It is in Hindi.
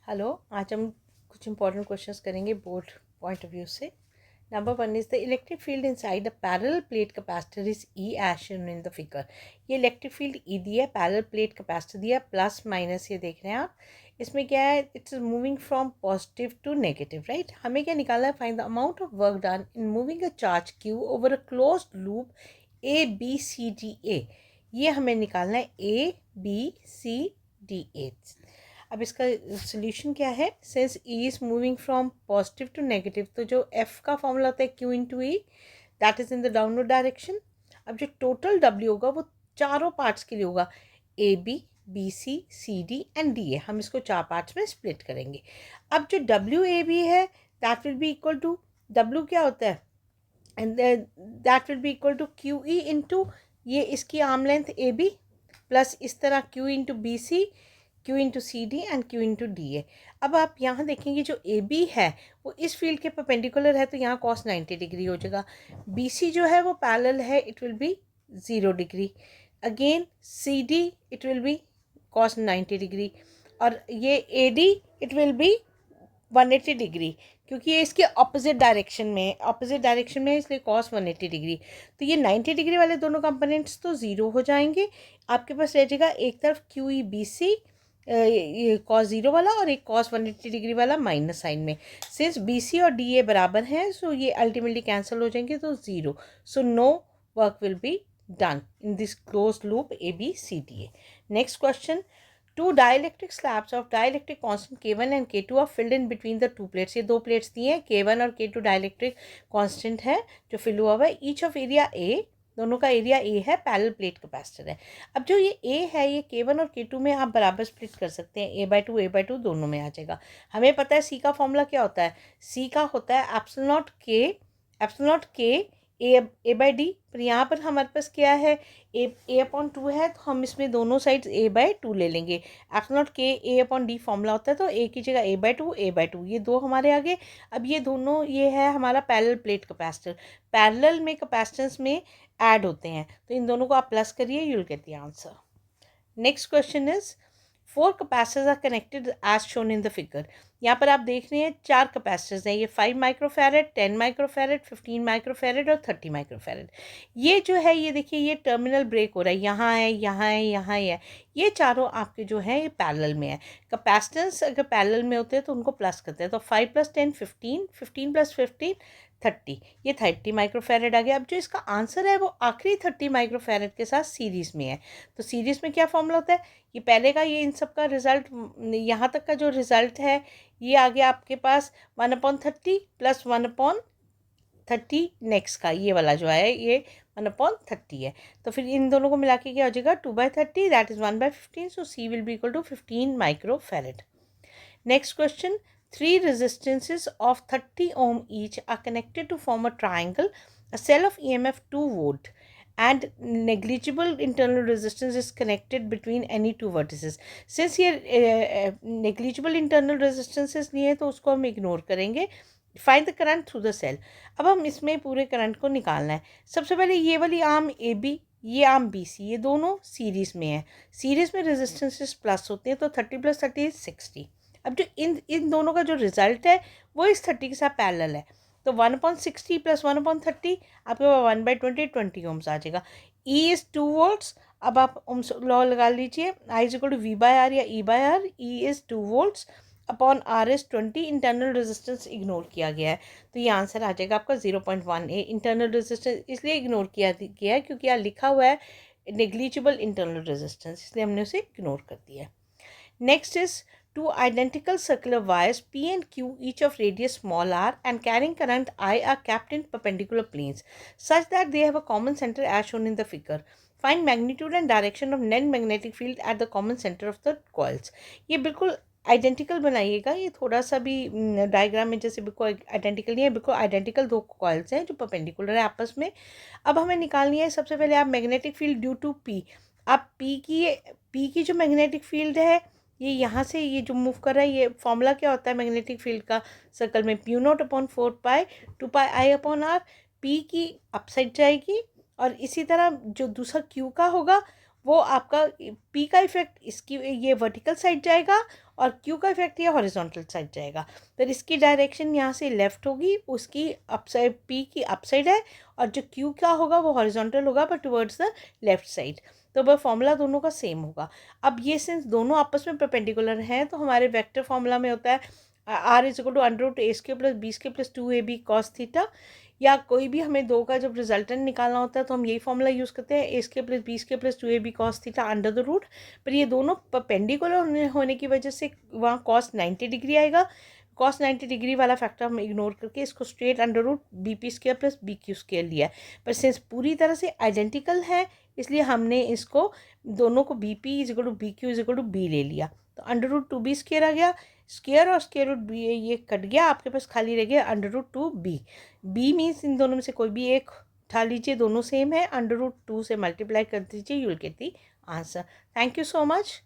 हेलो, आज हम कुछ इंपॉर्टेंट क्वेश्चंस करेंगे बोर्ड पॉइंट ऑफ व्यू से। Number one is the electric field inside the parallel plate capacitor is E as shown in the figure. ये इलेक्ट्रिक फील्ड ई दिया है, पैरेलल प्लेट कैपेसिटर दिया, प्लस माइनस ये देख रहे हैं आप। इसमें क्या है, it's moving from positive to negative, right. हमें क्या निकालना है, find the amount of work done in moving a charge q over a closed loop A B C D A. ये हमें निकालना है ए बी सी डी ए। अब इसका सोल्यूशन क्या है, since E is moving from positive to negative, तो जो एफ का फॉर्मूला होता है q into E, that is in the downward direction. अब जो टोटल डब्ल्यू होगा वो चारों पार्ट्स के लिए होगा, A B B C C D and D A. हम इसको चार पार्ट्स में स्प्लिट करेंगे। अब जो डब्ल्यू ए बी है that will be equal to, W क्या होता है, and that will be equal to q E into ये इसकी arm length A B plus इस तरह q into B C, q into C D and q into D A. अब आप यहाँ देखेंगे जो ए बी है वो इस फील्ड के परपेंडिकुलर है, तो यहाँ कॉस 90 डिग्री हो जाएगा। बी सी जो है वो पैरेलल है, it will be 0 degree. Again C D it will be cos 90 degree, और ये A D it will be 180 degree, क्योंकि ये इसके ऑपोजिट डायरेक्शन में है, इसलिए कॉस 180 डिग्री। तो ये 90 डिग्री वाले दोनों कंपोनेंट्स तो ज़ीरो हो जाएंगे। आपके पास रह जाएगा एक तरफ क्यू ई बी सी ये कॉस ज़ीरो वाला, और एक कॉस 180 डिग्री वाला माइनस साइन में। सिंस बी सी और डी ए बराबर हैं, सो ये अल्टीमेटली कैंसिल हो जाएंगे, तो zero. So no work will be done in this closed loop A, B, C, D, A. Next question. Two dielectric slabs of dielectric constant K1 and K2 are filled in between the two plates. ये दो प्लेट्स दी हैं, K1 और K2 dielectric constant है जो फिल हुआ हुआ है। Each of area A, दोनों का एरिया A है, पैरेलल प्लेट कैपेसिटर है। अब जो ये A है ये K1 और K2 में आप बराबर स्प्लिट कर सकते हैं, A/2 दोनों में आ जाएगा। हमें पता है C का फॉर्मूला क्या होता है, C का होता है epsilon not K A by D. पर यहाँ पर हमारे पास क्या है, ए अपॉन टू है, तो हम इसमें दोनों साइड्स A/2 ले लेंगे। एप्सिलॉन नॉट के ए अपॉन डी फॉर्मूला होता है, तो ए की जगह A/2 ये दो हमारे आगे। अब ये दोनों ये है हमारा पैरेलल प्लेट कैपेसिटर, पैरेलल में कैपेसिटेंस में ऐड होते हैं, तो इन दोनों को आप प्लस करिए, you will get the answer. Next question is 4 capacitors are connected as shown in the figure. यहाँ पर आप देख रहे हैं 4 कैपेसिटर्स हैं, ये 5 माइक्रोफैरेड, 10 माइक्रोफैरेड, 15 माइक्रोफैरेड और 30 माइक्रोफैरेड। ये जो है ये देखिए ये टर्मिनल ब्रेक हो रहा है, यहाँ है, यहाँ है, यहाँ है। ये चारों आपके जो है ये पैरेलल में है। कैपेसिटेंस अगर पैरेलल में होते हैं तो उनको प्लस करते हैं, तो 5 + 10 15, 15 + 15 30, ये 30 माइक्रोफैरेड आ गया। अब जो इसका आंसर है वो आखिरी 30 माइक्रोफैरेड के साथ सीरीज़ में है। तो सीरीज़ में क्या फॉर्मूला होता है, ये पहले का, ये इन सब का रिजल्ट, यहाँ तक का जो रिजल्ट है ये आ गया आपके पास 1/30 + 1/30, नेक्स्ट का ये वाला जो है ये 1/30 है। तो फिर इन दोनों को मिला के क्या हो जाएगा, 2/30, that is 1/15, so C will be equal to 15 microfarad. Next question, 3 resistances of 30 ohm each are connected to form a triangle. A cell of EMF 2 volt and negligible internal resistance is connected between any two vertices. Since ये negligible internal resistances नहीं है तो उसको हम इग्नोर करेंगे। Find the current through the cell. अब हम इसमें पूरे करंट को निकालना है। सबसे पहले ये वाली आर्म ए बी, ये आर्म बी सी, ये दोनों सीरीज़ में है। सीरीज़ में रेजिस्टेंसेस प्लस होते हैं, तो 30 + 30 = 60। अब जो इन दोनों का जो रिजल्ट है वो इस 30 के साथ पैरेलल है, तो 1/60 + 1/30 आपके पास 1/20 20 ओम्स आ जाएगा। E is 2 volts. अब आप ओम्स लॉ लगा लीजिए, I = V/R या E/R। E is 2 volts upon R is 20। Internal resistance ignore किया गया है, तो ये आंसर आ जाएगा आपका 0.18। इंटरनल रेजिस्टेंस इसलिए इग्नोर किया गया है क्योंकि यहाँ लिखा हुआ है नेग्लिजिबल इंटरनल रेजिस्टेंस, इसलिए हमने उसे इग्नोर कर दिया है। Next is 2 identical circular wires P and Q, each of radius small r and carrying current I, are kept in perpendicular planes such that they have a common center as shown in the figure. Find magnitude and direction of net magnetic field at the common center of the coils. ये बिल्कुल आइडेंटिकल बनाइएगा, ये थोड़ा सा भी डायग्राम में जैसे बिल्कुल आइडेंटिकल नहीं है, बिल्कुल आइडेंटिकल दो कॉइल्स हैं जो परपेंडिकुलर है आपस में। अब हमें निकालनी है सबसे पहले आप magnetic field due to P. आप पी की जो मैग्नेटिक फील्ड है ये यहाँ से ये जो मूव कर रहा है, ये फॉर्मूला क्या होता है मैग्नेटिक फील्ड का सर्कल में, P0/4π 2πI/r। पी की अपसाइड जाएगी, और इसी तरह जो दूसरा क्यू का होगा वो आपका पी का इफेक्ट इसकी ये वर्टिकल साइड जाएगा और क्यू का इफेक्ट ये हॉरिजॉन्टल साइड जाएगा। फिर इसकी डायरेक्शन यहाँ से लेफ्ट होगी, उसकी अपसाइड पी की अपसाइड है, और जो क्यू का होगा वो हॉरिजॉन्टल होगा but towards the left side. तो वह फॉर्मूला दोनों का सेम होगा। अब ये सिंस दोनों आपस में परपेंडिकुलर हैं तो हमारे वेक्टर फॉर्मूला में होता है R is equal to under root A square plus B square plus 2ab cos theta. या कोई भी हमें दो का जब रिजल्टेंट निकालना होता है तो हम यही फॉर्मूला यूज़ करते हैं, a square plus B square plus 2ab cos theta under the root. पर ये दोनों परपेंडिकुलर होने की वजह से वहाँ कॉस 90 डिग्री आएगा। कॉस 90 डिग्री वाला फैक्टर हम इग्नोर करके इसको straight under root b p square plus b q square लिया है। पर सिंस पूरी तरह से आइडेंटिकल है इसलिए हमने इसको दोनों को B P is equal to B Q is equal to B ले लिया। तो अंडर रूट 2b स्क्वायर आ गया, स्क्वायर और स्क्वायर रूट बी ये कट गया, आपके पास खाली रह गया under root 2b। B means इन दोनों में से कोई भी एक उठा लीजिए, दोनों सेम है, अंडर रूट 2 से मल्टीप्लाई कर दीजिए, you will get the answer. Thank you so much.